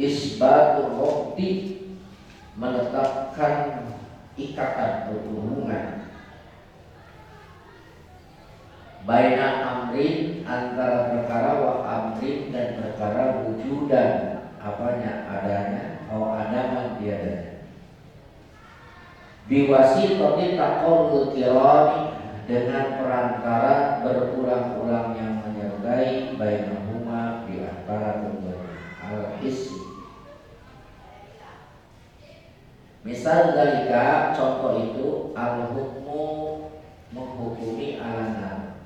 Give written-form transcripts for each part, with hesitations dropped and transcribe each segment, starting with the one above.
isbatul roti, menetapkan ikatan berhubungan baina amrin, antara perkara wa amrin dan perkara wujudan, apanya adanya, atau adaman tiadanya. Biwasitati taqarrul kirani, dengan perantara berulang-ulang yang menyertai bainahuma, di antara keduanya, al-hissi. Misal dalika, contoh itu, al-hukmu, menghukumi alana,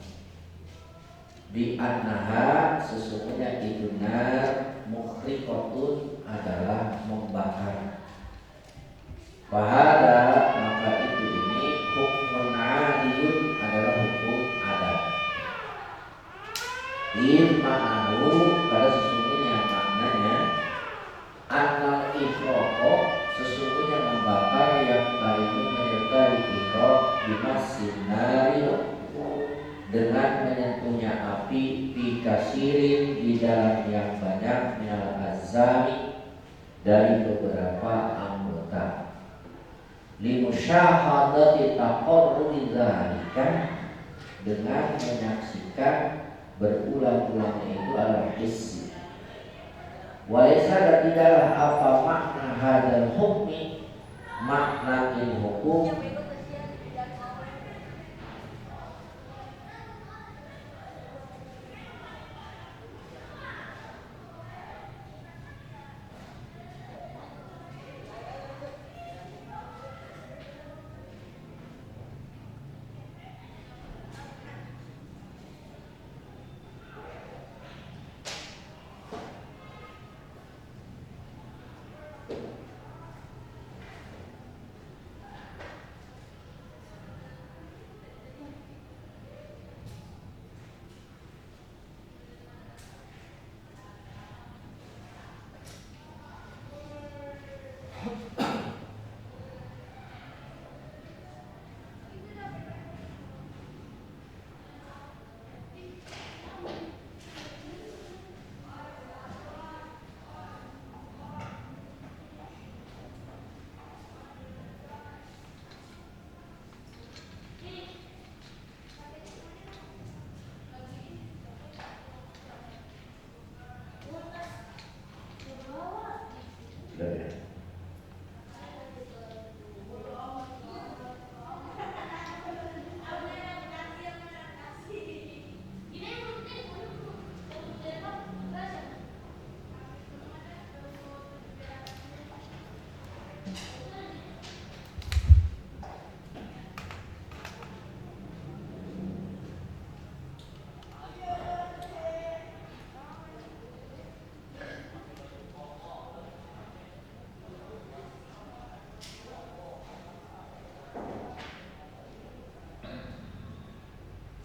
bi annaha, sesungguhnya itu nar, mukhriqatun, adalah membakar. Fahada, maka itu ini hukmun adiyun, adalah hukum adat. Ma'nahu, pada sesungguhnya maknanya, anal ifroko, sesungguhnya membakar yang itu menyertai ifrok bimasinari, dengan menyentuhnya api, bikasirin, di dalam yang banyak, minal azami, dari beberapa anggota. Limusyahadati taqarruri dzalika, dengan menyaksikan berulang-ulangnya itu al-hissi. Walaysa, dan tidaklah apa makna hadzal hukmi, makna il hukum,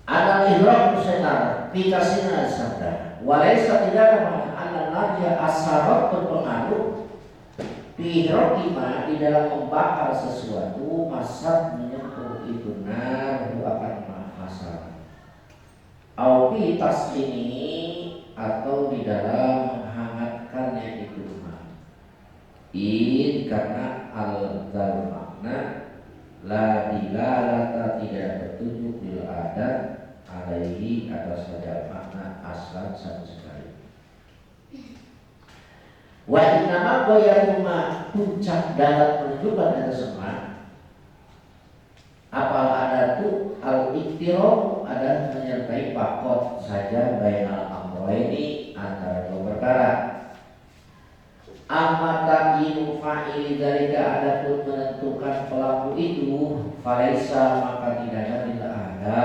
al-ihram senar, dikasihnya sabda. Walaysa, tidak mana anna narja ashabat, berpengaruh bihrokima, di dalam membakar sesuatu, masad menyentuh itu nar, akan mahasal. Aupi taslimi, atau di dalam menghangatkannya itu mah. Karena al-dal makna la dilalata, tidak bertunjuk bil adat, alaihi, atas saja makna aslan sama sekali. Wa innama goyaruma, puncak dalam menunjukkan ada semua. Apal adatu al-iktirom, ada menyertai pakot saja, bainal amroini, antara dua perkara. Amma ta'yinu fa'ili dzalika, adapun menentukan pelaku itu, falaisa, maka tidak ada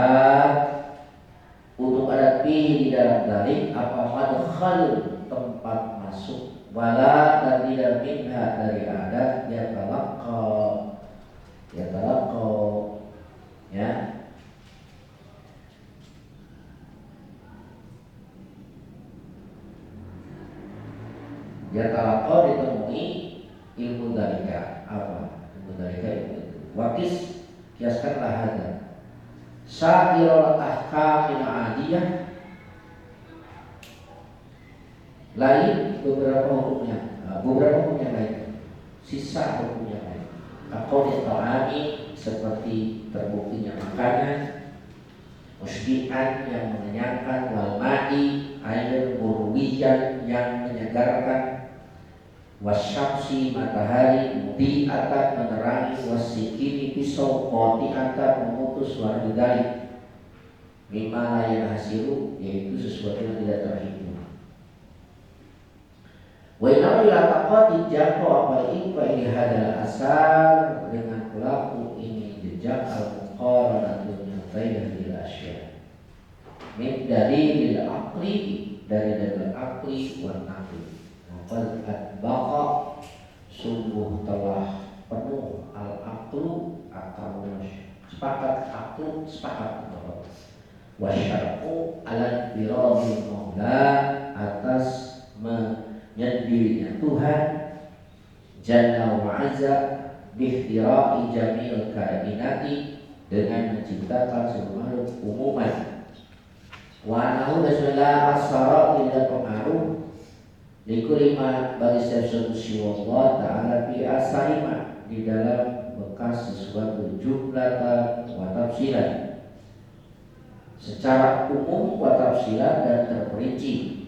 untuk adat di dalam dzalik apa madkhal, tempat masuk, wala, dan tidak minha, dari adat yatalaqqa, ya. Yatalaqqa, ditemui ilmu dalika, apa ilmu dalika itu? Wakis, kiaskanlah hada sa'irul ahkamil adiyah, lain beberapa hukum yang lain, sisa hukum yang lain. Kalau ditolaki seperti terbuktinya makanan, musbihan yang mengenyangkan, wal ma'i air murwiyan yang menyegarkan, wasyamsi matahari mudi'atan menerangi, wasikini pisau qati'atan memutus, warudali mimma la yanhasiru yaitu sesuatu yang tidak terhitung. Wa inna ila taqati jaqo apa ini hadal asar dengan pelaku ini jejak al-muqaranatun bainal asya min dalil aqli dari dalil aqli wa naqli. Qad adbaqa sungguh telah penuh al-aqlu akal sepakat aqlu sepakat wa syar'u ala biradil maula atas menyendirinya Tuhan jalla wa azza bikhtira'i jamil kainati dengan menciptakan seluruh makhluk umuman. Wa anahu bismillah as-sara tidak pengaruh likulima bagi setiap sesuatu Allah ta'ala fi asarima di dalam bekas sesuatu jumlatan wa tafsilan secara umum wa tafsilan dan terperinci.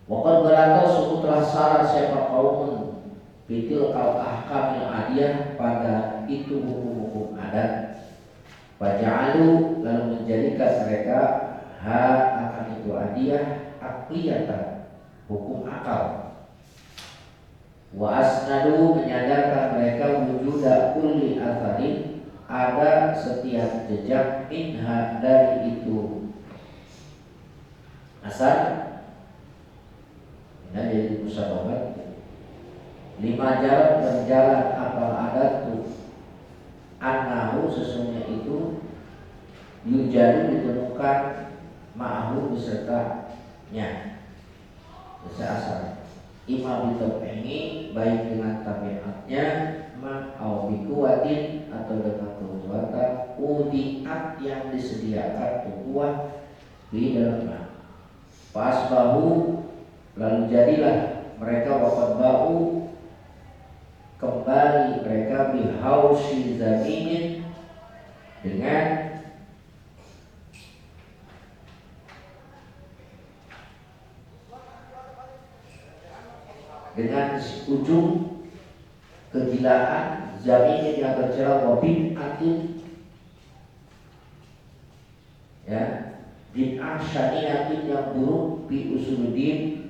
Waqad balagha sungguh telah salah siapa kaumun bitil kal ahkamil adiyah pada itu hukum-hukum adat. Faja'alu lalu menjadikan mereka akan itu adiyah aqliyatan hukum akal. Wa asnadu menyadarkan mereka wujuda kulli atharin ada setiap jejak minha dari itu asal. Nah, jadi musabahat 5 jalan berjalan apal adat tu anahu sesungguhnya itu yujadu ditemukan ma'ahu besertanya asal imam pengi baik dengan tabiatnya ma'au bikuatin atau dengan kekuatan udiat yang disediakan kuat di dalamnya. Pas bahu lalu jadilah mereka wafat bau kembali mereka bihausi zaminin dengan ujung kegilaan zaminin yang tercela wabin atin ya bid'ah syariatin yang buruk bi usuluddin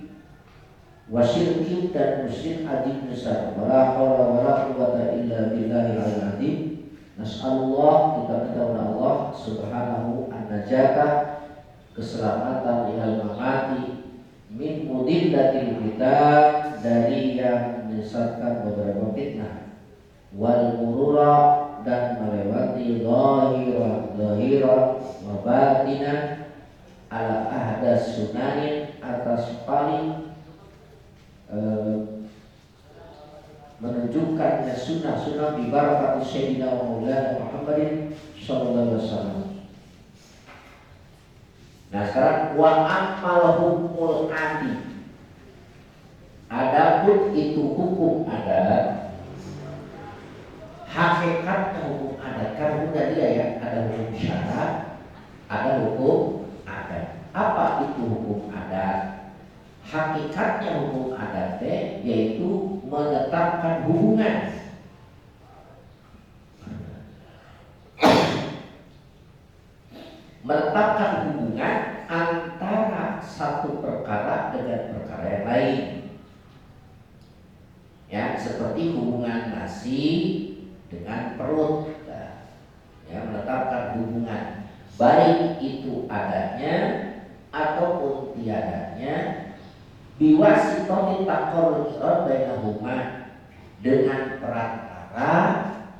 wasyirkin dan musyrik adim besar. Wala haula wala quwwata illa billahil azim. Nas'alullah kita minta kepada Allah subhanahu an-najata keselamatan ilal mamati min mudillatil fitnah dari yang menyesatkan beberapa fitnah wal murura dan melewati zahira wa batina ala ahdas sunanin atas paling menunjukkannya sunnah-sunnah di barakati Sayyidina wa Maulana Muhammadin sallallahu alaihi wasallam. Nah sekarang wa amal hukumul adi. Adapun itu hukum adat, hakikatnya hukum adat kan udah dia ya, ada hukum syarat, ada hukum adat. Apa itu hukum adat? Hakikatnya hukum adat yaitu menetapkan hubungan antara satu perkara dengan perkara yang lain. Ya, seperti hubungan nasi dengan perut. Ya, menetapkan hubungan baik itu adanya ataupun tiadanya biwasitati taqarrur bainahuma dengan perantara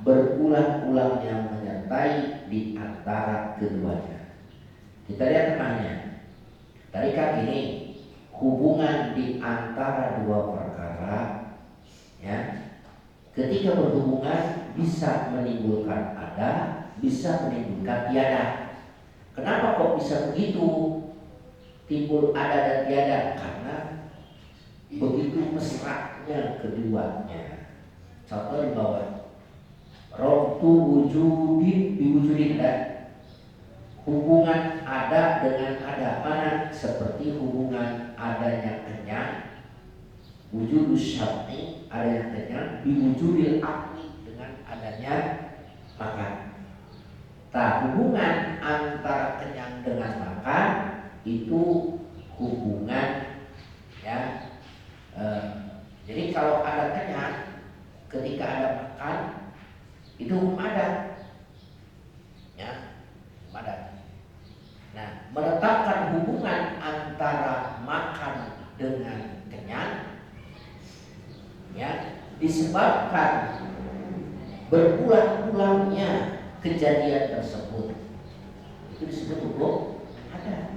berulang-ulang yang menyertai di antara keduanya. Kita lihat tengahnya. Tadi kan ini hubungan di antara dua perkara ya. Ketika berhubungan bisa menimbulkan ada, bisa menimbulkan tiada. Kenapa kok bisa begitu? Timbul ada dan tiada karena mesranya keduanya. Contoh di bawah. Rotu wujudin biwujudin dan hubungan ada dengan ada. Mana? Seperti hubungan adanya kenyang, wujudus syar'i adanya kenyang, biwujudil akli dengan adanya makan. Nah, hubungan antara kenyang dengan makan itu hubungan ya. Jadi kalau ada kenyang, ketika ada makan itu hukum adat ya, hukum adat. Nah, menetapkan hubungan antara makan dengan kenyang ya disebabkan berulang-ulangnya kejadian tersebut, itu disebut hukum adat.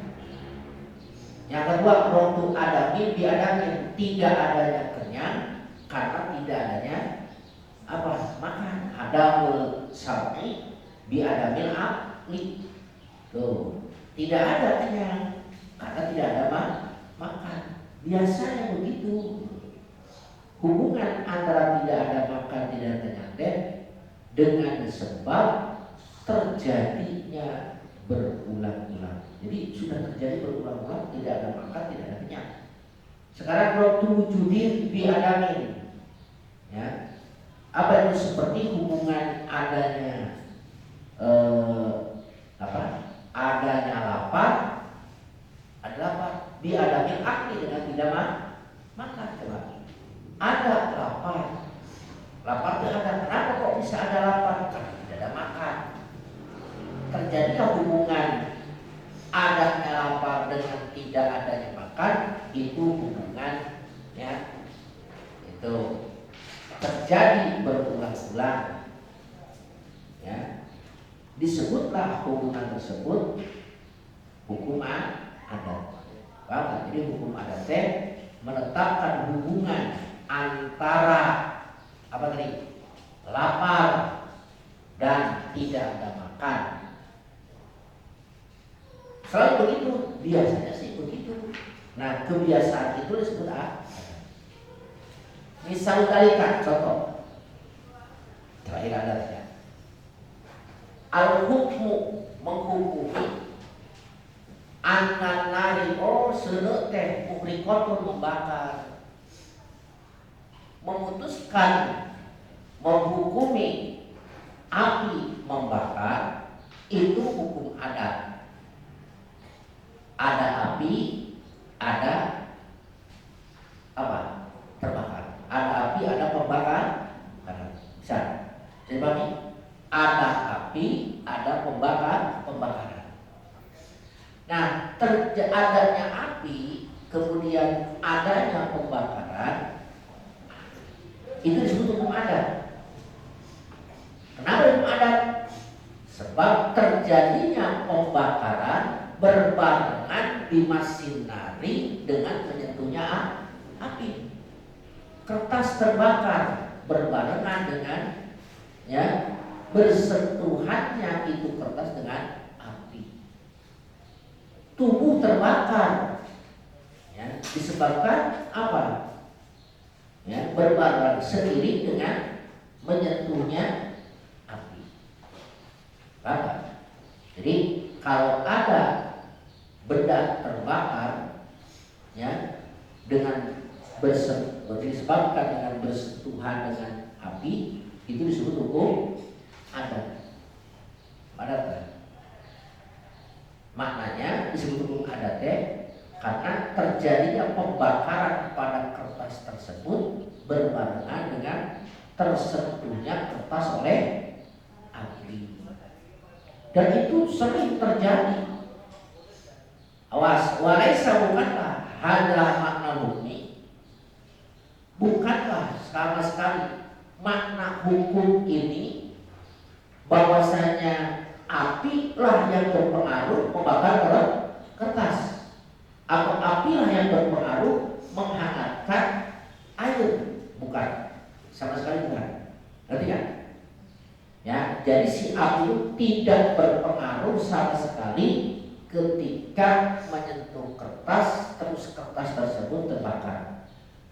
Yang kedua, rotu adami biadami, tidak adanya kenyang karena tidak adanya apa? Makan. Adamul syar'i biadamil akli. Tuh, tidak ada kenyang karena tidak ada makan. Biasanya begitu. Hubungan antara tidak ada makan, tidak ada kenyang dengan sebab terjadinya berulang-ulang. Jadi sudah terjadi berulang-ulang, tidak ada makan, tidak ada kenyang. Sekarang rotu wujudin biadamin ya. Apa itu? Seperti hubungan adanya adanya lapar, ada lapar, biadamin akli dengan tidak makan. Coba. Ada lapar itu ada. Kenapa kok bisa ada lapar? Karena tidak ada makan. Terjadilah hubungan adanya lapar dengan tidak adanya makan, itu hubungan ya itu terjadi berulang-ulang ya, disebutlah hubungan tersebut hukum adat. Paham? Jadi hukum adat menetapkan hubungan antara apa tadi? Lapar dan tidak ada makan. Selalu begitu, biasanya sih begitu. Nah, kebiasaan itu disebut apa? Misal kalikan, contoh terakhir adanya al-hukmu, menghukumi anan nari, oh seuneu teh muhrikotun, membakar. Memutuskan menghukumi api membakar, itu hukum adat. Ada api, ada apa? Terbakar. Ada api, ada pembakar. Bisa. Jadi bagi ada api, ada pembakaran. Nah, adanya api, kemudian adanya pembakaran, itu disebut hukum adat. Kenapa hukum adat? Sebab terjadinya pembakaran berbarengan dimasinari dengan menyentuhnya api. Kertas terbakar berbarengan dengan ya bersentuhannya itu kertas dengan api. Tubuh terbakar ya disebabkan apa? Ya, berbarengan seiring dengan menyentuhnya api. Apa? Jadi kalau ada benda terbakar ya dengan disebabkan dengan bersentuhan dengan api, itu disebut hukum adat. Maknanya disebut hukum adat karena terjadinya pembakaran pada kertas tersebut berbarengan dengan tersentuhnya kertas oleh api. Dan itu sering terjadi. Awas, walaisa, bukanlah hada makna hukmi, bukanlah sama sekali makna hukum ini bahwasanya api lah yang berpengaruh membakar kertas, atau api lah yang berpengaruh menghangatkan air. Bukan, sama sekali bukan. Ngerti kan? Ya, jadi si api itu tidak berpengaruh sama sekali ketika menyentuh kertas terus kertas tersebut terbakar.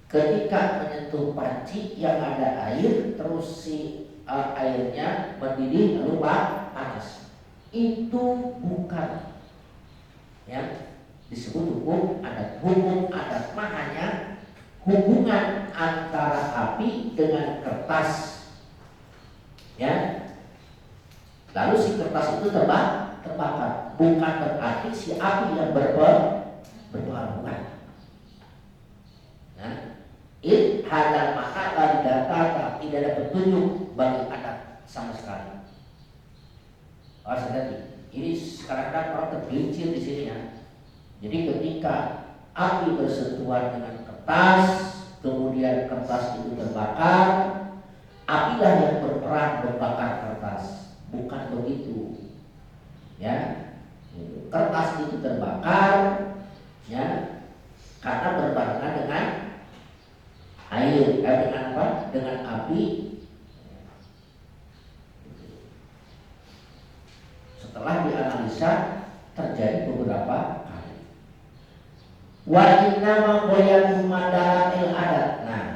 ketika menyentuh panci yang ada air, terus si airnya mendidih lalu panas, itu bukan yang disebut hukum adat. Hukum adat mah hanya hubungan antara api dengan kertas, ya. Lalu si kertas itu terbakar, bukan berarti si api yang berpengaruh. Nah, it hadal maka dari data tidak ada petunjuk bagi adat sama sekali. Ini sekarang kan orang tergelincir di sini ya. Jadi ketika api bersentuhan dengan kertas, kemudian kertas itu terbakar, apilah yang berperan membakar kertas. Bukan begitu, ya. Kertas itu terbakar, ya, karena berbarengan dengan air, dengan apa? Dengan api. Setelah dianalisa terjadi beberapa kali. Wa innama boyanu madaratil adat. Nah,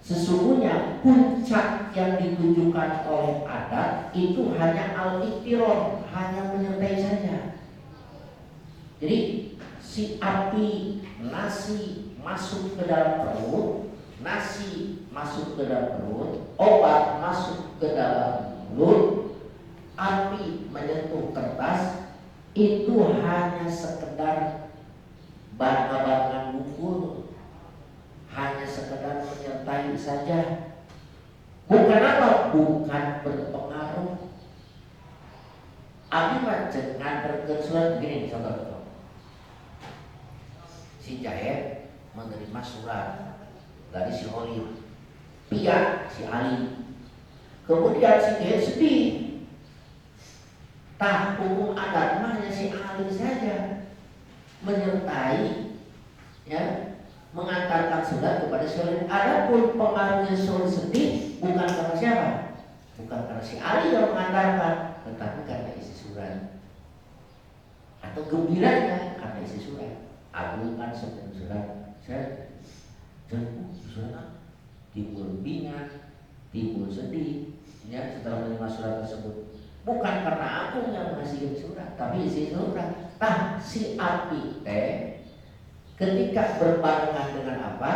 sesungguhnya puncak yang ditujukan oleh adat itu hanya al-iktiron, hanya menyertai saja. Jadi si api nasi masuk ke dalam perut, nasi masuk ke dalam perut, obat masuk ke dalam mulut, api menyentuh kertas, itu hanya sekedar barengan bubur, hanya sekedar menyertai saja. Bukan apa? Bukan berpengaruh. Abi mah jangan berkesulitan begini, contoh. Si Jahit menerima surat dari si Oli, pihak si Ali. Kemudian si Jahit sedih. Tah hukum adat hanya si Ali saja menyertai, ya, mengantarkan surat kepada Soleh. Adapun pengaruhnya Soleh sedih bukan karena siapa? Bukan karena si Ali yang mengantarkan, tetapi karena isi surat. Atau gembiranya karena isi surat. Abu kan sebelum surat, saya surat timbul bingat, timbul sedih, ya, setelah menerima surat tersebut. Bukan karena aku yang ngasih surat, tapi isi surat. Tah si api ketika berbarengan dengan apa?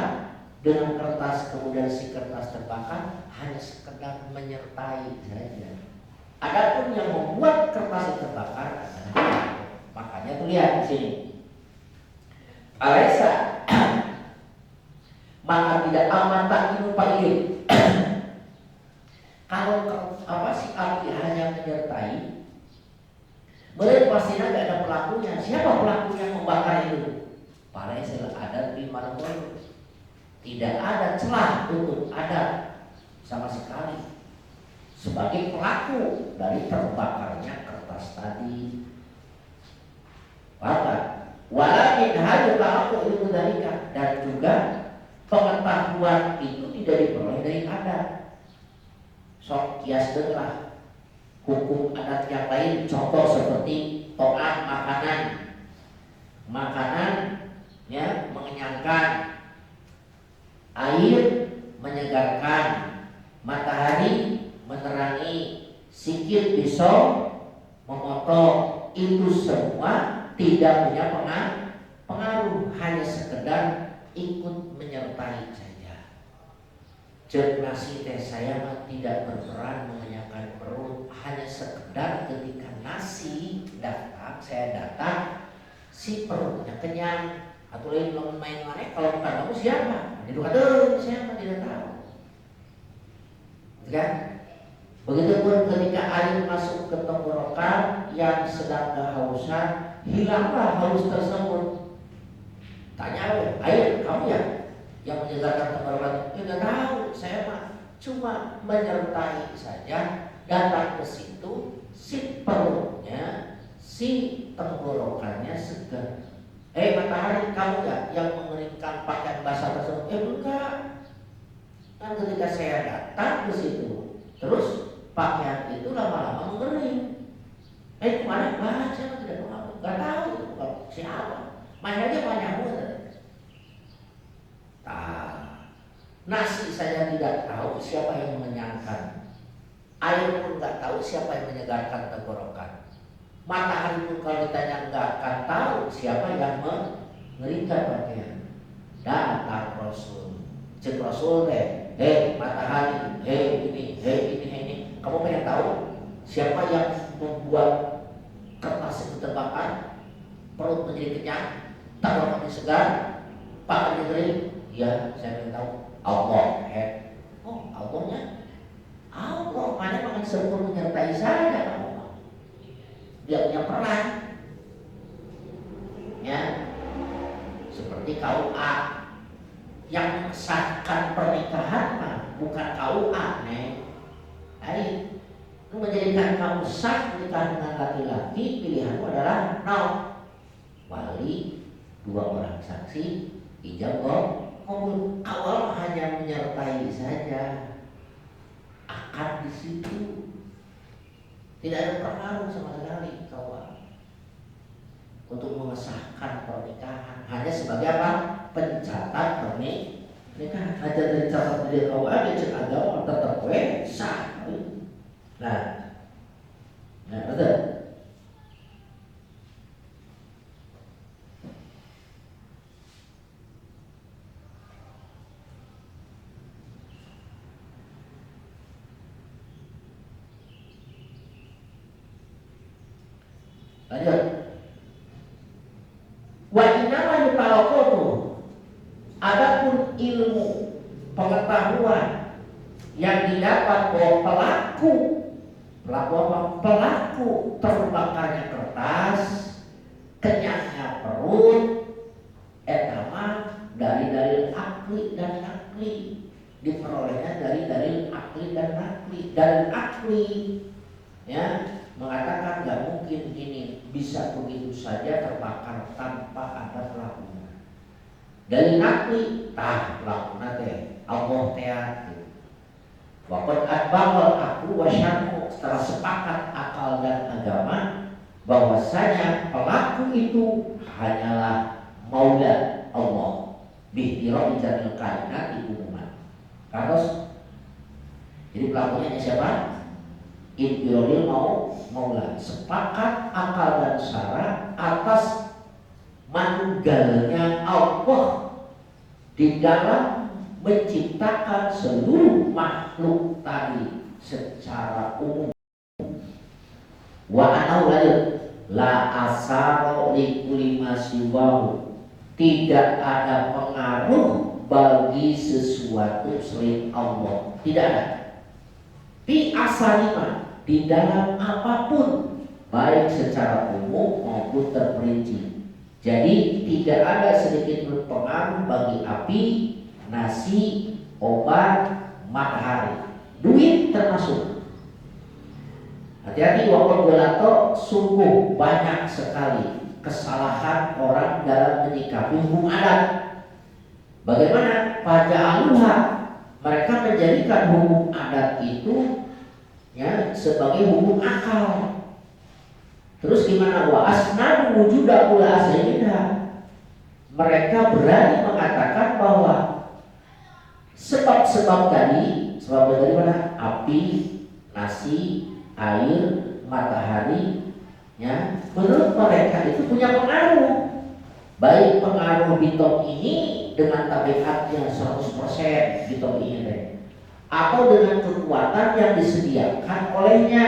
Dengan kertas, kemudian si kertas terbakar, hanya sekedar menyertai saja. Adapun yang membuat kertas terbakar adalah, makanya tuh lihat di sini. Alaisa maka tidak amata inu pailin. Kalau apa si api hanya menyertai, berarti pastinya tidak ada pelakunya. Siapa pelakunya yang membakar itu? Alaisa ada di marboy. Tidak ada celah untuk ada sama sekali sebagai pelaku dari terbakarnya kertas tadi. Bahkan walakin hal ta'aqqu ilmu dzalika, dan juga pengetahuan itu tidak diperoleh dari adat. Sok kias dengar hukum adat yang lain, contoh seperti to'am makanan ya, mengenyangkan, air menyegarkan, matahari menerangi, sikit pisau memotong, itu semua tidak punya pengaruh, hanya sekedar ikut menyertai saja. Cek nasi teh saya tidak berperan mengenyangkan perut, hanya sekedar ketika nasi datang, saya datang, si perutnya kenyang. Atau lain belum main mana? Kalau bukan kamu siapa? Itu kata siapa tidak tahu. Kan? Begitupun ketika air masuk ke tenggorokan yang sedang kehausan, hilanglah haus tersebut. Tanya air kamu ya yang menyegarkan tenggorokan? Tidak tahu, saya mah cuma menyertai saja. Datang ke situ, si perutnya, si tenggorokannya segar. Matahari kamu ya yang mengeringkan pakaian basah tersebut? Enggak. Kan ketika saya datang ke situ, terus pakaian itu lama-lama mengering. Kemarin baca saya tidak tahu, nggak tahu siapa. Main aja banyak banget. Nasi saja tidak tahu, siapa yang mengenyangkan? Air pun nggak tahu, siapa yang menyegarkan tenggorokan? Matahari pun kalau ditanya nggak akan tahu, siapa yang mengeringkan pakaian? Datang Rasul, cek Rasul deh, hei matahari, hei ini, kamu pengen tahu siapa yang membuat kertas itu terbakar, perut menjadi kenyang, tenggorokan segar, pakaian kering? Ya, saya pengen tahu. Allah, oh Allahnya, Allah mana makan sempurna menyertai saya Allah. Dia punya peran, ya, seperti KUA yang mengesahkan pernikahan mah bukan KUA, nih. Ayo, menjadikan kamu sah menikah dengan laki-laki, pilihanmu adalah wali, 2 orang saksi, ijab kabul. Awal hanya menyertai saja, akad di situ tidak ada pengaruh sama sekali kawan untuk mengesahkan pernikahan, hanya sebagai apa? Pencatat pernikahan. Aja dari catat di KUA cek agama tetap sah. Nah, betul. Lanjut. Wa innama yutalaqatu, adapun ilmu pengetahuan yang didapat bahwa pelaku apa? Pelaku terbakarnya kertas, kenyangnya perut, etama dari dalil akli dan nakli, diperolehnya dari dalil akli dan nakli. Dalil akli, ya, mengatakan nggak mungkin ini bisa begitu saja terbakar tanpa ada pelakunya. Dari nakli, pelakunya teh Allah teh. Waqad adbaqal aku wasyarmu, setelah sepakat akal dan agama bahwasanya pelaku itu hanyalah Maula Allah bihtirami jamil kainat di umuman. Terus jadi pelakunya siapa? Intirodil Maula, sepakat akal dan syara atas manunggalnya Allah di dalam menciptakan seluruh makhluk tadi secara umum. Wa anau la asaro likuli masiwahu, tidak ada pengaruh bagi sesuatu selain Allah, tidak ada. Fi asalima, di dalam apapun, baik secara umum maupun terperinci. Jadi tidak ada sedikit pun pengaruh bagi api, nasi, obat, matahari, duit termasuk. Hati-hati, waktu golato, sungguh banyak sekali kesalahan orang dalam menyikapi hukum adat. Bagaimana? Faja'aluha, mereka menjadikan hukum adat itu, ya, sebagai hukum akal. Terus gimana? Wa asnadu wujuda ula asliha, mereka berani mengatakan bahwa sebab-sebab tadi, sebab dari mana? Api, nasi, air, matahari, ya, menurut mereka itu punya pengaruh. Baik pengaruh bitom ini dengan tabiatnya 100% bitom ini, atau dengan kekuatan yang disediakan olehnya.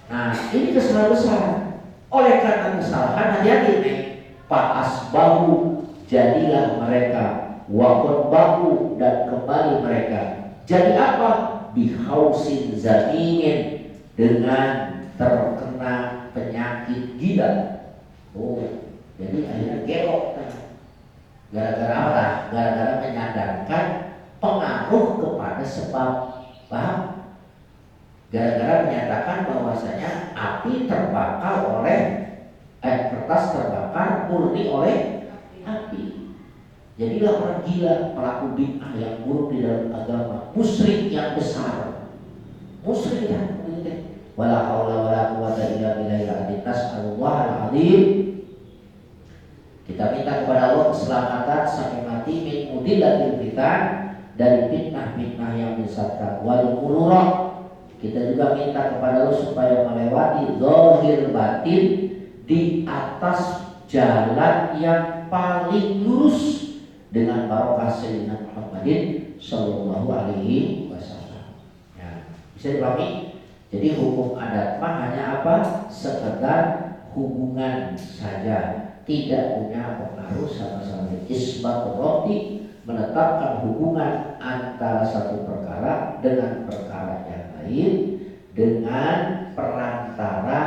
Nah, ini kesalahan besar. Oleh karena kesalahan, hati-hati nih, Pak asbahu, jadilah mereka wakon bahu, dan kembali mereka jadi apa? Bihausin zaminin, dengan terkena penyakit gila. Oh, jadi akhirnya gelok. Gara-gara apa? Gara-gara menyadarkan pengaruh kepada sebab. Paham? Gara-gara menyatakan bahwasanya api terbakar oleh kertas terbakar murni oleh api. Jadilah orang gila, pelaku bid'ah yang buruk di dalam agama, musyrik yang besar. Musyrik ya, wala haula wala quwwata illa billahil azim. Nas'alullah al-azim. Kita minta kepada Allah keselamatan sampai mati min mudillatil fitan, dari fitnah-fitnah yang menyesatkan. Wal mururah, kita juga minta kepada Allah supaya melewati zahir batin di atas jalan yang paling lurus dengan barokah Sayyidina Muhammadin Sallallahu Alaihi Wasallam. Ya, bisa dipahami. Jadi hukum adat mah hanya apa? Sekedar hubungan saja, tidak punya pengaruh sama sekali. Isbatul roti, menetapkan hubungan antara satu perkara dengan perkara yang lain dengan perantara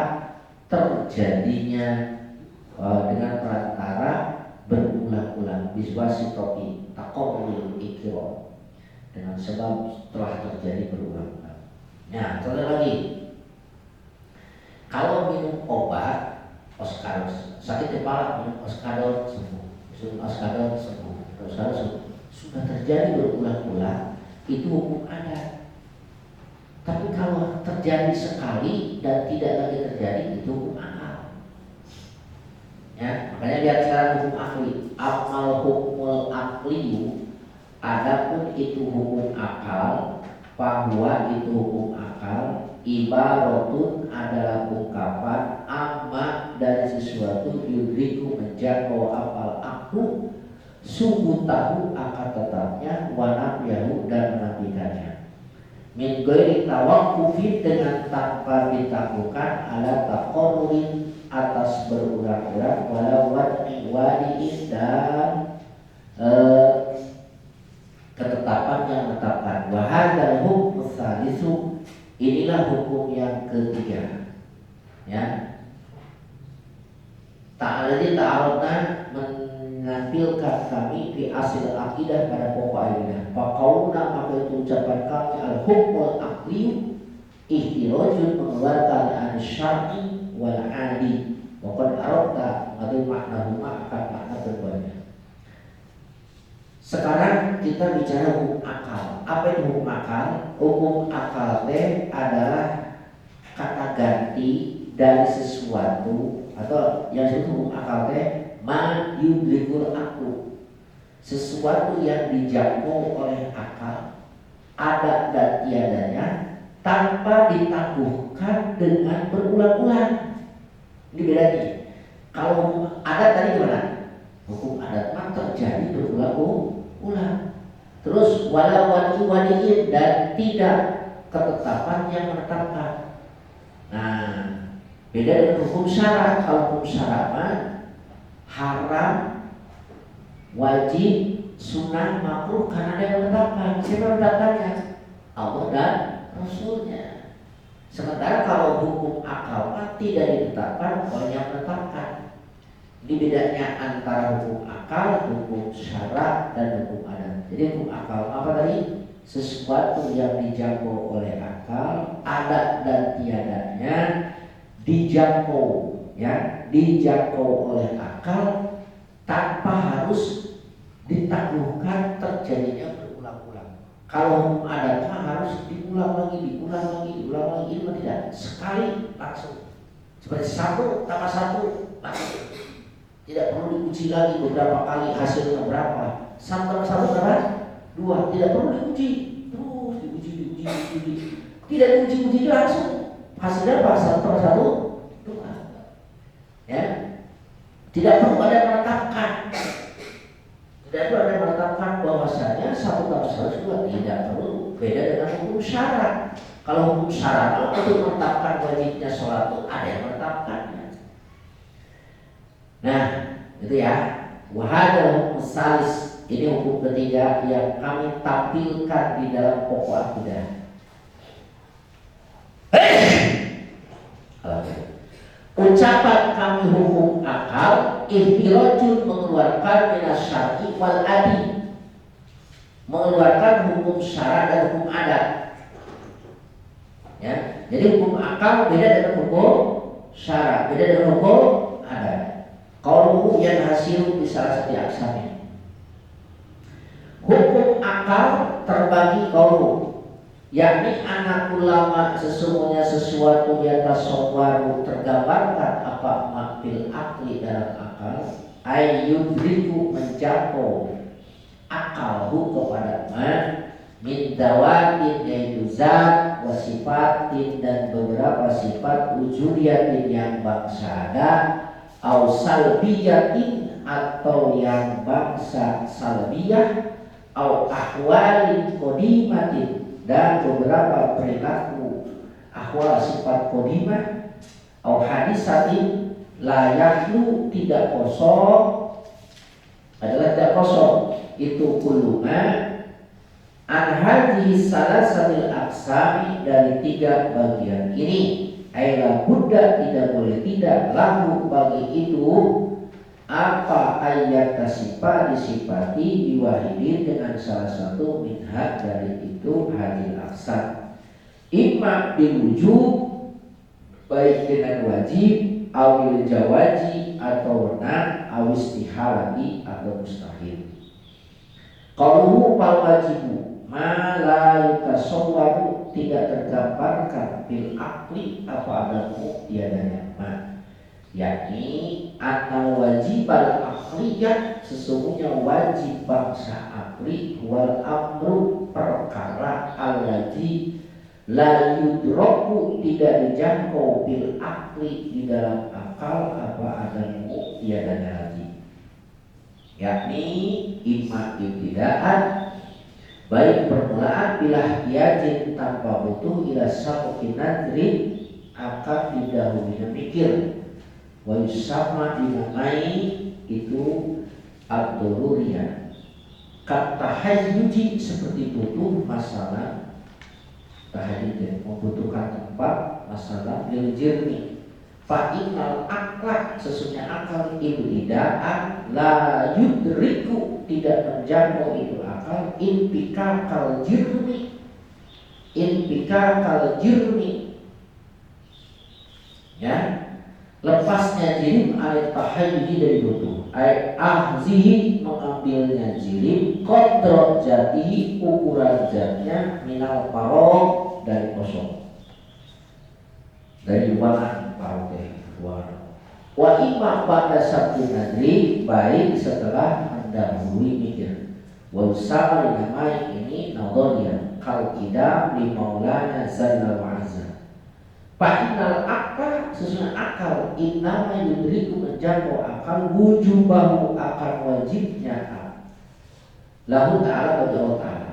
terjadinya dengan perantara berulang-ulang biswasi topi takomul ikiro, dengan sebab telah terjadi berulang-ulang. Nah, contoh lagi, kalau minum obat oskador, sakit kepala minum oskador sembuh, minum oskador sembuh, oskador sembuh, sudah terjadi berulang-ulang, itu hukum adat. Tapi kalau terjadi sekali dan tidak lagi terjadi, itu hukum akal. Ya, makanya lihat sekarang hukum akli, amal hukumul akliyu, adapun itu hukum akal, bahwa itu hukum akal, ibaratun adalah ungkapan amma dari sesuatu yudriku menjangkau apal aku, sungguh tahu akan tetapnya, wanafyahu dan menafikannya. Min ghairi tawaqqufin, dengan tanpa ditaklukkan, ala taqarrurin atas berulang-ulang, walau wadi'in dan ketetapan yang menetapkan. Wa hadzal hukmu tsalitsu, inilah hukum yang ketiga. Ya. Ta'alladzi ta'arudna, menampilkan kami di asal akidah pada pokok akidah. Faqaulna, maka itu ucapan kami al-hukmul aqli ihtirajun, mengeluarkan an-syar'i wal 'adi. Wa qad aradta mengerti makna huma akan makna keduanya. Sekarang kita bicara hukum akal. Apa itu hukum akal? Hukum akal adalah kata ganti dari sesuatu, atau yang disebut hukum akal ma yudrikul aklu, sesuatu yang dijangkau oleh akal, ada dan tiadanya, tanpa ditangguhkan dengan berulang-ulang. Ini bedanya. Kalau hukum adat tadi gimana? Hukum adat mah terjadi berulang-ulang. Terus walau wadi'in, dan tidak ketetapan yang menetapkan. Nah, beda dengan hukum syara. Kalau hukum syara mah haram, wajib, sunnah, makruh, karena ada yang menetapkan. Siapa yang menetapkannya? Allah dan Rasulnya. Sementara kalau hukum akal mah tidak ditetapkan oleh yang menetapkan. Ini bedanya antara hukum akal, hukum syara, dan hukum adat. Jadi hukum akal apa tadi? Sesuatu yang dijangkau oleh akal, adat dan tiadanya dijangkau, ya, dijangkau oleh akal tanpa harus ditaklukkan terjadinya berulang-ulang. Kalau hukum adat harus diulang lagi, ini tidak sekali langsung. Seperti satu tambah satu langsung. Tidak perlu diuji lagi beberapa kali hasilnya berapa. Satu tambah satu berapa? 2. Tidak perlu diuji. Terus diuji. Tidak diuji langsung. Hasilnya apa? 1 tambah 1 2. Ya. Tidak perlu ada yang menetapkan. Tidak perlu ada yang menetapkan bahwasanya 1 tambah 1 2. Tidak perlu. Beda dengan hukum syara. Kalau hukum syara untuk menetapkan wajibnya sholat itu ada yang menetapkannya. Nah, itu ya. Wahada hukum salis, ini hukum ketiga yang kami tampilkan di dalam pokok akidah. Ucapan kami hukum akal, ihtirajun, mengeluarkan minas syar'i wal adi, mengeluarkan hukum syara dan hukum adat. Ya, jadi hukum akal beda dengan hukum syara, beda dengan hukum adat. Qauluhu yang hasil di salah satu aksami. Hukum akal terbagi qauluhu, yakni anak ulama sesungguhnya sesuatu yang tasawwaru tergambarkan apa makbil akli dalam akal, ayyudriku menjangkau akal akalhu kepada ma min dawatin yaitu zat wa sifatin dan beberapa sifat ujuliyatin yang bangsa ada au salbiyatin atau yang bangsa salbiyah au ahwalin qodimatin dan beberapa perilaku ahwal sifat qodimah au hadisatin la yahlu tidak kosong adalah tidak kosong itu kuluma an hadhihi salasatil aqsami dari 3 bagian ini aila buddha tidak boleh tidak lahu bagi itu apa ayat tasifah disifati diwahidin dengan salah satu minhaj dari itu hadil aqsam imma diwujud baik dengan wajib awil jawaji atau wenang awis istihalati atau mustahil qaluhu fal wajibu ma la yutasawwaru tidak tergambarkan bil akli apa adamu tiadanya ma yakni anal wajibal akliyah sesungguhnya wajib bangsa akli wal amru perkara alladzi la yudraku tidak dijangkau bil akli di dalam akal apa adamu tiadanya lagi yakni imma ibtidaan baik permulaan bila yajin tanpa butuh ila sabukin nadrin akan didahulunya mikir wa yusama dinamai itu ad-dururiyah kata hayyuji seperti butuh masalah tahayyud membutuhkan tempat masalah liljirni fa innal akla sesungguhnya akal ibtidaan la yudriku tidak menjangkau itu akal inpika kal jirmi ya lepasnya jirim ayat tahayyudi dari butuh ayat ahzihi mengambilnya jirim kodrot jatihi ukuran zatnya minal parok dari kosong dari warna parok dari warna wa imma pada sabtu nadri baik setelah mendahului mikir wa usama dinamai ini nadhariya kal kidam li maulana zalla wa azza fa'inal akal sesungguhnya akal innama yudriku menjangkau akal wujubahu akan wajibnya lahu ta'ala bagi Allah ta'ala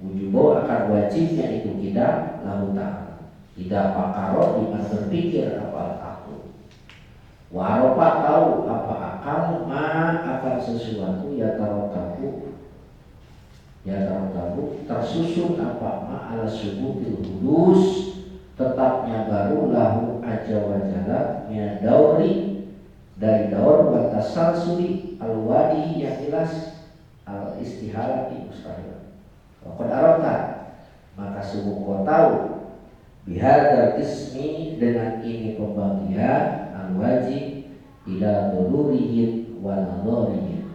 wujubahu akan wajibnya itu kita lahu ta'ala tidak pakaro dimana berpikir apa aku warofa tahu apa akal ma akan sesuatu ya tahu tersusun apa ma ala subuhil hudus tetapnya baru lahu aja wajalla min dauri dari daur wa tasalsuli alwadi yang jelas al istihalati mustahil wa qad arafta maka sungguh kau tahu bihadzal ismi dengan ini pembagian al wajib ila dururiyin wa nadhariyin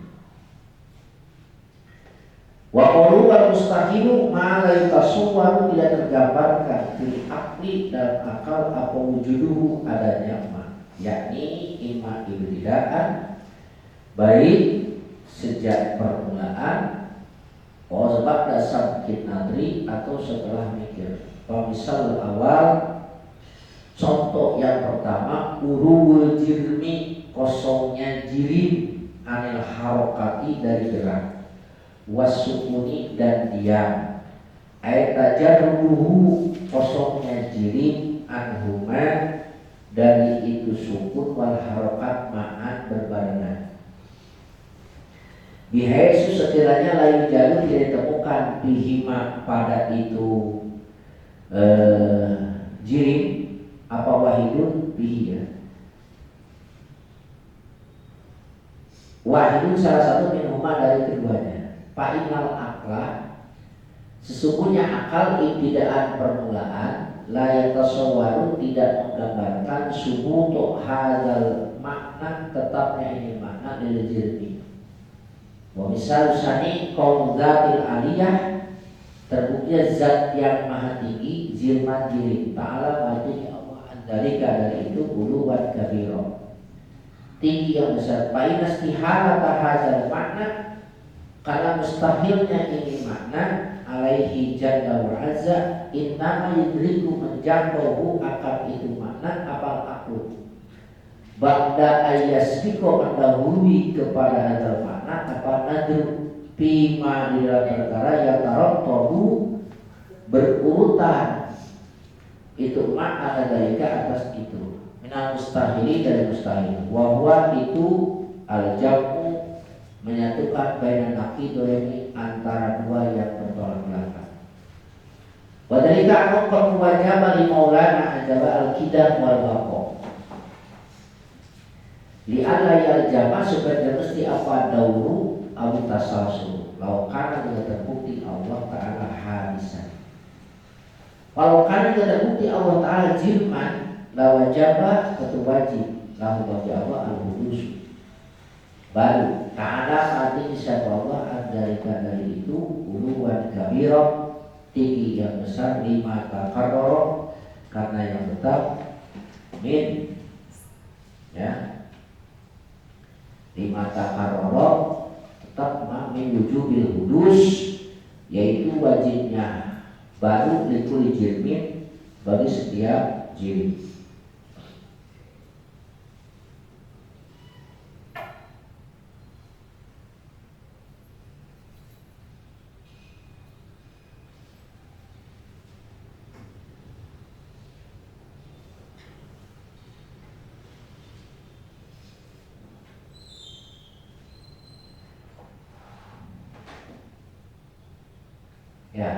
wa qulu wal mustahilu ma la yatasawwaru tidak tergambarkan fil akli dalam akal apa wujuduhu adanya ma yakni imma ibtidaan baik sejak permulaan sebab dasar nadri atau setelah mikir misal awal contoh yang pertama urul jirmi kosongnya jirim anil harokati dari gerak wasukuni dan diam ayat tajarruhu kosongnya jirim anhuma dari itu sukun wal harokat ma'an berbarengan bihaisu sekiranya lain jalur tidak ditemukan bihima pada itu jirim apa wahidun bihi ya wahidun salah satu minhuma dari keduanya fa'inal akla sesungguhnya akal ibtidaan permulaan la yatasawwaru tidak menggambarkan subutu hadzal makna tetapnya ini makna lil jirmi wa misal sani qaul dzatil aliyah terbukti zat yang maha tinggi zilman jirim ta'ala majunya Allah andalika dari itu buluwan kabiro tinggi yang besar fa'ina istihalata hadzal makna Karena mustahilnya ini makna alaihi jalla wa azza innama yudriku menjangkau akan itu makna apal aku ba'da ayyasbiko mendahului kepada hadal makna apa nadru bima di dalam perkara yang tarot tohu berurutan itu makna dari ke atas itu minal mustahili dari mustahil wahwa itu al-jamu menyatukan bainan naqidaini antara dua yang bertolak belakang. Wa dalika aqam wajaba li maulana ajaba al-qidam wal baqa. Li alla yaljama supaya mesti apa dauru abu tasalsul. Lau kana tidak terbukti Allah Ta'ala hadisan. Kalau kana tidak terbukti Allah Ta'ala jirman la wajaba ketu wajib lahu bagi Allah al-hudus. Baru ta'ala saat ini siapa Allah dari itu uluwan kabirah tinggi yang besar lima takarror karena yang tetap min ya lima takarror tetap min wujubil hudus yaitu wajibnya baru likuli jirmin bagi setiap jin. Ya.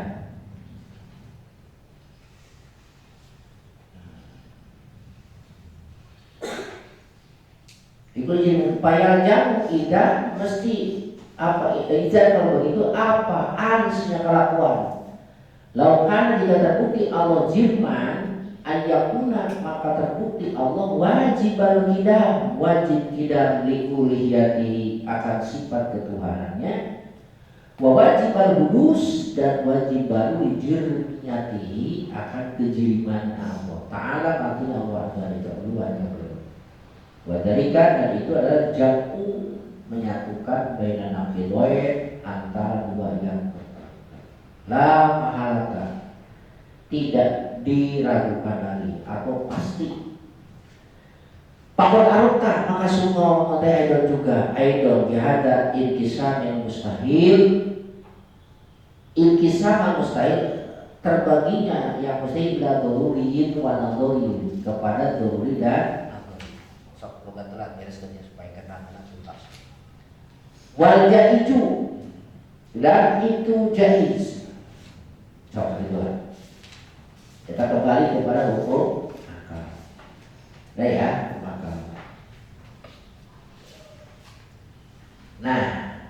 Dikulihin payal jamu tidak mesti apa ijazah kalau begitu apa ansnya kelakuan. Laukan jika terbukti Allah jirman ayakuna maka terbukti Allah wajib al-qidam wajib qidam likuliyati akan sifat ketuhanannya. Wa wajib al-hudus dan wajib baru jirnyatihi akan kejiriman Allah Ta'ala artinya Allah dari keduanya beliau. Wa dalika dan itu adalah jamu menyatukan bainan naqidain antara dua yang la mahalata tidak diragukan lagi atau pasti. Pakot arukah maka semua mata idol juga idol jihada inkisam yang mustahil inkisam mustahil terbaginya yang mustahil la doruriyin wa nadoriyin kepada doruri dan sok logat telat bereskannya supaya kena tuntas wal jaiju dan itu jaiz sok itu kita kembali kepada hukum akal nah ya nah,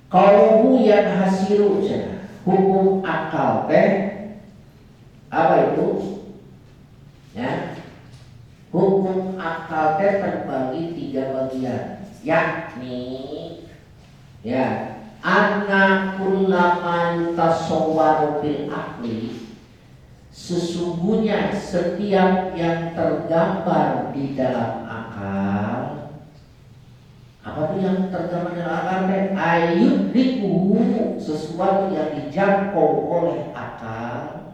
kalau yang hasilu hukum akal teh apa itu? Ya, hukum akal teh terbagi 3 bagian, yakni ya anna kullaman tasawwaru bil aqli sesungguhnya setiap yang tergambar di dalam akal. Apa itu yang tergambar dalam akal? Ayudriku sesuatu yang dijangkau oleh akal,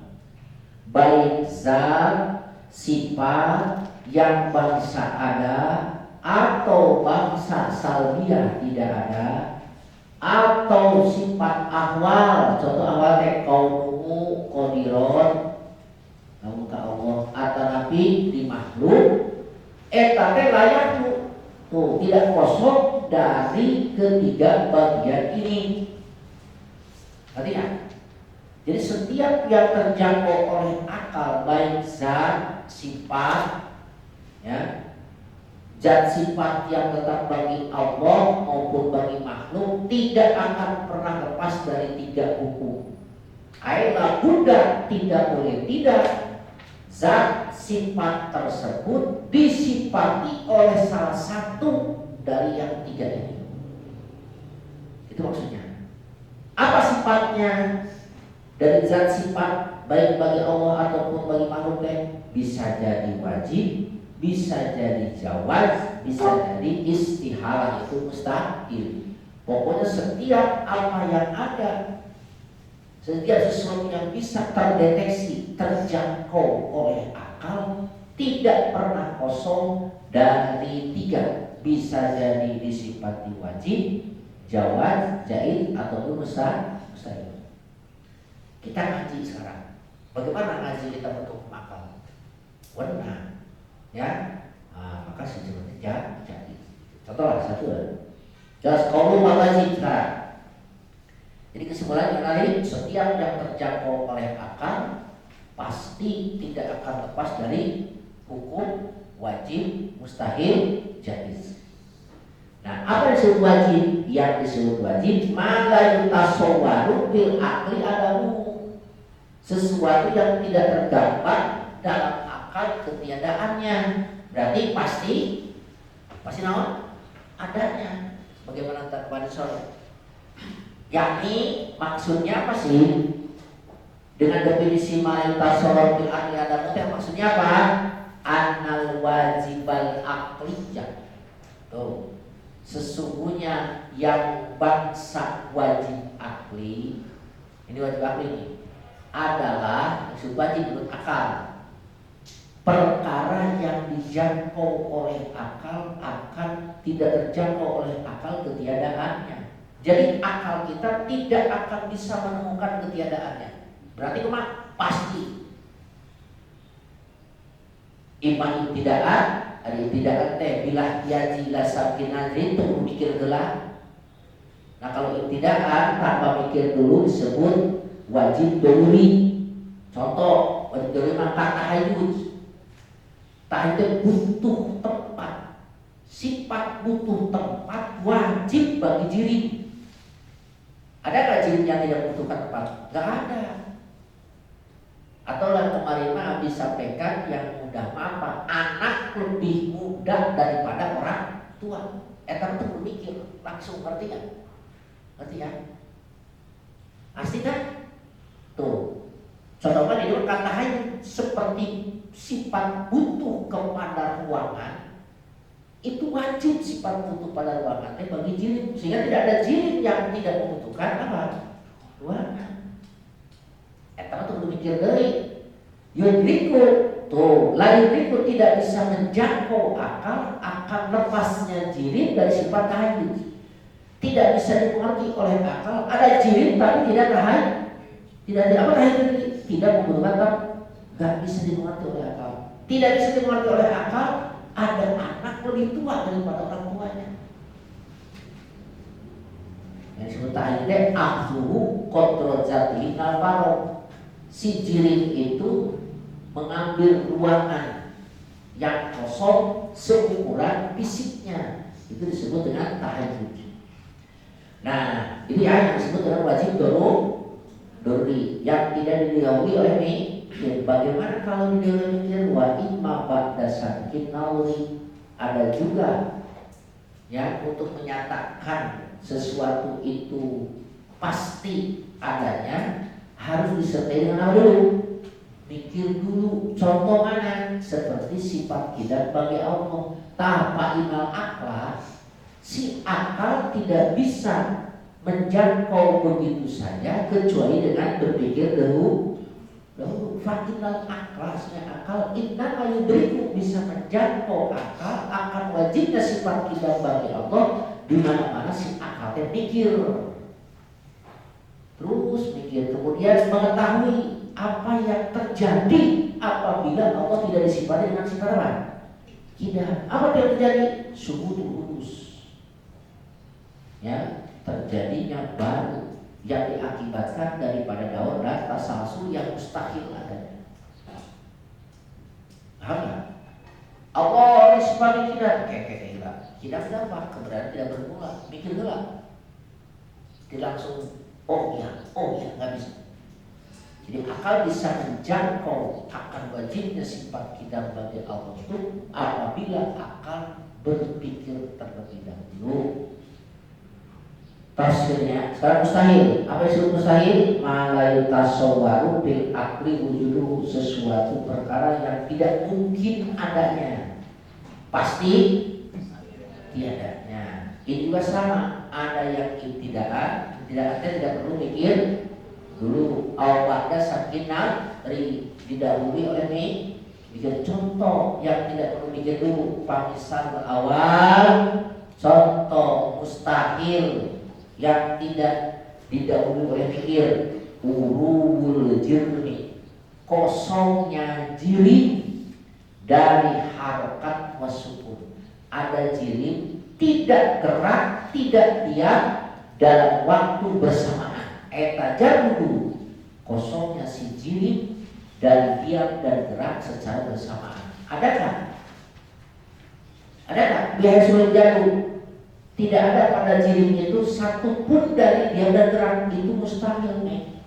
baik zat, sifat yang bangsa ada atau bangsa salbiah tidak ada, atau sifat ahwal. Contoh awal kaunuhu qadiron, kamu ke Allah atau nabi di makhluk, etate layak tuh tidak kosong dari ketiga bagian ini. Artinya, jadi setiap yang terjangkau oleh akal baik zat, sifat, ya, zat sifat yang tetap bagi Allah maupun bagi makhluk tidak akan pernah lepas dari 3 hukum. Aila Buddha tidak boleh tidak zat sifat tersebut disifati oleh salah satu dari yang 3 ini. Itu maksudnya. Apa sifatnya? Dari zat sifat baik bagi Allah ataupun bagi makhluk bisa jadi wajib, bisa jadi jawaz, bisa jadi istihalah itu mustahil. Pokoknya setiap apa yang ada, setiap sesuatu yang bisa terdeteksi, terjangkau oleh akal, tidak pernah kosong dari tiga. Bisa jadi disifati wajib, jawaz, jaiz, ataupun mustahil. Kita ngaji sekarang. Bagaimana ngaji kita bentuk akal? Benar, ya. Maka sejenisnya jadi. Contoh satu. Just kaum wajib sekarang. Jadi kesimpulan yang tadi, setiap yang terjangkau oleh akal pasti tidak akan lepas dari hukum wajib, mustahil, jaiz. Nah, apa yang disebut wajib? Yang disebut wajib mala yutasawwaru bil akli adamu, sesuatu yang tidak terdapat dalam akal ketiadaannya. Berarti pasti naon? Adanya. Bagaimana pada sore? Yakni maksudnya apa sih? Dengan definisi mala yutasawwaru bil akli adamu itu maksudnya apa? Annal wajibal aqliyah. Tuh. Sesungguhnya yang bangsa wajib akli, ini wajib akli ini adalah wajib menurut akal. Perkara yang dijangkau oleh akal akan tidak terjangkau oleh akal ketiadaannya. Jadi akal kita tidak akan bisa menemukan ketiadaannya. Berarti pasti. Iman ibtidaan, ada ibtidaan teh bilah yaji la sabkin nadrin tunggu mikir gelah. Nah kalau ibtidaan tanpa mikir dulu disebut wajib doruri. Contoh wajib doruri maka tahayud. Tahayud butuh tempat. Sifat butuh tempat wajib bagi diri. Ada nggak jin yang tidak membutuhkan tempat? Nggak ada. Atau yang kemarin habis sampaikan yang mudah apa? Anak lebih mudah daripada orang tua. Eta tuh berpikir langsung, ngerti nggak? Ngerti ya? Pasti kan? Tuh. Contohnya di kata hayat seperti sifat butuh kepada ruangan. Itu wajib sifat butuh pada ruangan bagi jin, sehingga tidak ada jin yang tidak membutuhkan apa? Ruangan. Eta tuh berpikir dari yudriku tuh, lain yudriku tidak bisa menjangkau akal akan lepasnya jirim dari sifat tahayul. Tidak bisa dimengerti oleh akal. Ada jirim tapi tidak tahayul. Tidak apa tahayul ini? Tidak membutuhkan akal. Gak bisa dimengerti oleh akal. Tidak bisa dimengerti oleh akal. Ada anak lebih tua daripada orang tuanya. Yang disebut tahayul teh ahzuhu kodrojatihi nalparo. Si jirim itu mengambil ruangan yang kosong seukuran fisiknya. Itu disebut dengan tahayul. Nah, ini yang disebut dengan wajib doruri yang tidak didahului oleh mikir. Bagaimana kalau didahului mikir? Wa imma ba'da sakin nauri. Ada juga yang untuk menyatakan sesuatu itu pasti adanya harus disertai dengan apa dulu? Mikir dulu. Contoh mana? Seperti sifat kita bagi Allah. Tanpa inal akal, si akal tidak bisa menjangkau begitu saja kecuali dengan berpikir dahulu. Fatinal akal, akal inna yudriku bisa menjangkau akal akan wajibnya sifat kita bagi Allah di mana-mana si akal mikir. Terus mikir, kemudian mengetahui apa yang terjadi apabila Allah tidak disifati dengan sifat apa? Tidak. Apa yang terjadi? Subutul hudus. Ya, terjadinya baru yang diakibatkan daripada daur dan tasalsul yang mustahil adanya. Paham nggak? Allah disifati tidak, kayak tidak apa? Keberadaan tidak bermula. Mikir dulu. Dia langsung oh ya, nggak bisa. Jadi akal bisa menjangkau akan wajibnya sifat kita bagi Allah itu apabila akal berpikir terlebih dahulu. Tafsirnya sekarang mustahil. Apa yang mustahil? Malai tasawwaru bil akli wujuduhu, sesuatu perkara yang tidak mungkin adanya. Pasti tiadanya. Ini juga sama. ada yang ibtidaan. Ibtidaan tidak perlu mikir dulu. Awalnya sakinah didahului oleh mikir. Contoh yang tidak perlu mikir dulu, misal awal, contoh mustahil yang tidak didahului oleh mikir, urubul jirmi, kosongnya jirim dari harokat wasukun. Ada jirim tidak gerak, tidak diam dalam waktu bersamaan. Eta jarudu, kosongnya si jirim dari diam dan gerak secara bersamaan. Adakah? Adakah? Biaya sulit jatuh. Tidak ada pada jirim itu satu pun dari diam dan gerak, itu mustahil nih.